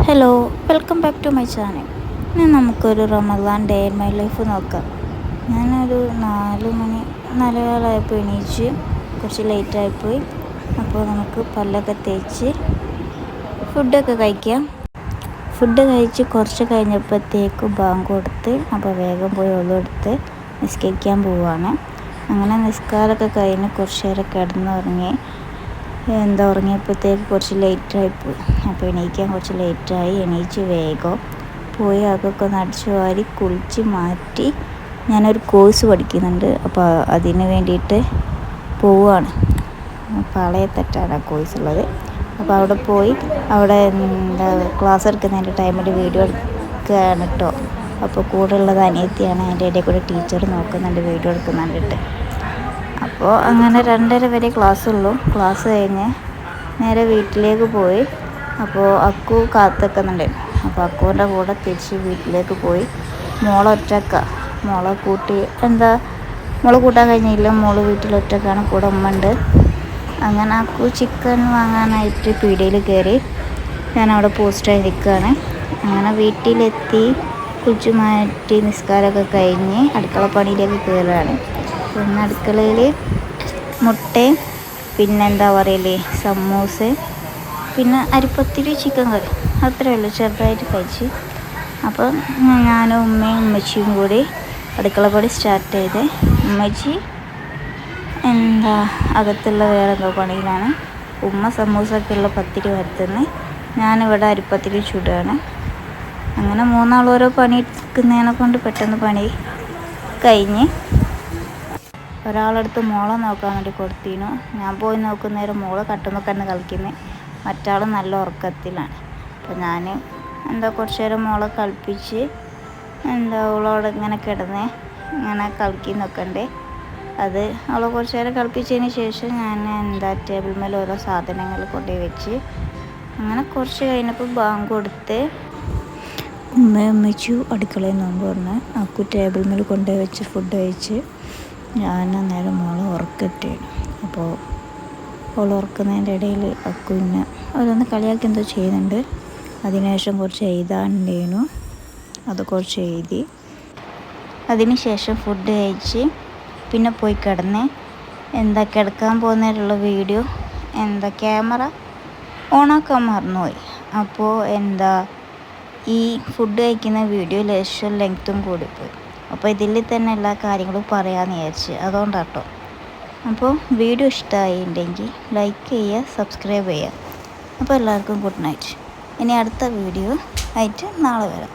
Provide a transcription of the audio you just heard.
Hello, welcome back to my channel. ഇനി നമുക്കൊരു Ramadan day in my life നോക്കാം. ഞാനൊരു 4 കാലമായപ്പോൾ എണീച്ച് കുറച്ച് ലേറ്റായിപ്പോയി. അപ്പോൾ നമുക്ക് പല്ലൊക്കെ തേച്ച് ഫുഡൊക്കെ കഴിക്കാം. ഫുഡ് കഴിച്ച് കുറച്ച് കഴിഞ്ഞപ്പോഴത്തേക്ക് ബാങ്ക് കൊടുത്ത്, അപ്പോൾ വേഗം പോയി ഒളിവെടുത്ത് നിസ്കരിക്കാൻ പോവുകയാണ്. അങ്ങനെ നിസ്കാരമൊക്കെ കഴിഞ്ഞ് കുറച്ച് നേരം കിടന്നുറങ്ങി. ഉറങ്ങിയപ്പോഴത്തേക്ക് കുറച്ച് ലേറ്റായിപ്പോയി. അപ്പോൾ എണീക്കാൻ കുറച്ച് ലേറ്റായി. എണീച്ച് വേഗം പോയി അതൊക്കെ ഒന്ന് അടിച്ചു വാരി കുളിച്ച് മാറ്റി ഞാനൊരു കോഴ്സ് പഠിക്കുന്നുണ്ട്. അപ്പോൾ അതിന് വേണ്ടിയിട്ട് പോവുകയാണ്. പാളയത്തെറ്റാണ് ആ കോഴ്സ് ഉള്ളത്. അപ്പോൾ അവിടെ പോയി അവിടെ ക്ലാസ് എടുക്കുന്നതിൻ്റെ ടൈമിൽ വീഡിയോ എടുക്കുകയാണ് കേട്ടോ. അപ്പോൾ കൂടെ ഉള്ളത് അനിയത്തിയാണ്. അതിൻ്റെ ഇടയിൽ കൂടെ ടീച്ചർ നോക്കുന്നുണ്ട്, വീഡിയോ എടുക്കുന്നുണ്ടിട്ട്. അപ്പോൾ അങ്ങനെ 2:30 വരെ ക്ലാസ്സുള്ളൂ. ക്ലാസ് കഴിഞ്ഞ് നേരെ വീട്ടിലേക്ക് പോയി. അപ്പോൾ അക്കു കാത്തുനിൽക്കുന്നുണ്ട്. അപ്പോൾ അക്കുവിൻ്റെ കൂടെ തിരിച്ച് വീട്ടിലേക്ക് പോയി. മോളെ കൂട്ടാൻ കഴിഞ്ഞില്ല. മോള് വീട്ടിലൊറ്റക്കാണ്, കൂടെ ഉമ്മ ഉണ്ട്. അങ്ങനെ അക്കു ചിക്കൻ വാങ്ങാനായിട്ട് പീടികയിൽ കയറി. ഞാനവിടെ പോസ്റ്റായി നിൽക്കുകയാണ്. അങ്ങനെ വീട്ടിലെത്തി കുളിച്ച് മാറ്റി നിസ്കാരമൊക്കെ കഴിഞ്ഞ് അടുക്കള പണിയിലേക്ക് കയറുകയാണ്. പിന്നെ അടുക്കളയിൽ മുട്ടയും സമൂസ, പിന്നെ അരിപ്പത്തിരി, ചിക്കൻ കറി, അത്രയേ ഉള്ളൂ. ചെറുതായിട്ട് കഴിച്ച്. അപ്പം ഞാനും ഉമ്മയും ഉമ്മച്ചിയും കൂടി അടുക്കള പണി സ്റ്റാർട്ട് ചെയ്ത്. ഉമ്മച്ചി അകത്തുള്ള വേറെ എന്തോ പണിയിലാണ്. ഉമ്മ സമൂസക്കുള്ള പത്തിരി വരുത്തുന്നു. ഞാനിവിടെ അരിപ്പത്തിരി ചുടുകയാണ്. അങ്ങനെ 3 ഓരോ പണി എടുക്കുന്നതിനെ കൊണ്ട് പെട്ടെന്ന് പണി കഴിഞ്ഞ്. ഒരാളടുത്ത് മോളെ നോക്കാൻ വേണ്ടി കൊടുത്തിരുന്നു. ഞാൻ പോയി നോക്കുന്നേരം മോള് കട്ടുമ്മക്കണ്ണ് കളിക്കുന്നത്, മറ്റാൾ നല്ല ഉറക്കത്തിലാണ്. അപ്പോൾ ഞാൻ കുറച്ച് നേരം മോളെ കളിപ്പിച്ച് അവളോട് ഇങ്ങനെ കിടന്ന് ഇങ്ങനെ കളിക്കുന്നൊക്കെ ഉണ്ട്. അത് അവളെ കുറച്ച് നേരം കളിപ്പിച്ചതിന് ശേഷം ഞാൻ ടേബിൾ മേൽ ഓരോ സാധനങ്ങൾ കൊണ്ടുപോയി വെച്ച്. അങ്ങനെ കുറച്ച് കഴിഞ്ഞപ്പോൾ ബാങ്ക് കൊടുത്ത് ഉമ്മച്ചു അടുക്കളയിൽ നോമ്പ് പറഞ്ഞ് അക്കു ടേബിൾ മേൽ കൊണ്ടുപോയി വെച്ച് ഫുഡ് കഴിച്ച് ഞാൻ നേരം മോളെ ഉറക്കട്ടെയാണ്. അപ്പോൾ അവൾ ഉറക്കുന്നതിൻ്റെ ഇടയിൽ അക്കുവിനെ അതൊന്ന് കളിയാക്കി എന്തോ ചെയ്യുന്നുണ്ട്. അതിനുശേഷം കുറച്ച് എഴുതാനുണ്ടായിരുന്നു, അത് കുറച്ച് എഴുതി. അതിനുശേഷം ഫുഡ് കഴിച്ച് പിന്നെ പോയി കിടന്ന് കിടക്കാൻ പോകുന്നതിലുള്ള വീഡിയോ ക്യാമറ ഓണാക്കാൻ മറന്നുപോയി. അപ്പോൾ ഈ ഫുഡ് കഴിക്കുന്ന വീഡിയോ ലേശം ലെങ്ത്തും കൂടിപ്പോയി. അപ്പോൾ ഇതിൽ തന്നെ എല്ലാ കാര്യങ്ങളും പറയാമെന്ന് വിചാരിച്ച്, അതുകൊണ്ടാട്ടോ. അപ്പോൾ വീഡിയോ ഇഷ്ടമായിട്ടുണ്ടെങ്കിൽ ലൈക്ക് ചെയ്യുക, സബ്സ്ക്രൈബ് ചെയ്യുക. അപ്പോൾ എല്ലാവർക്കും ഗുഡ് നൈറ്റ്. ഇനി അടുത്ത വീഡിയോ ആയിട്ട് നാളെ വരാം.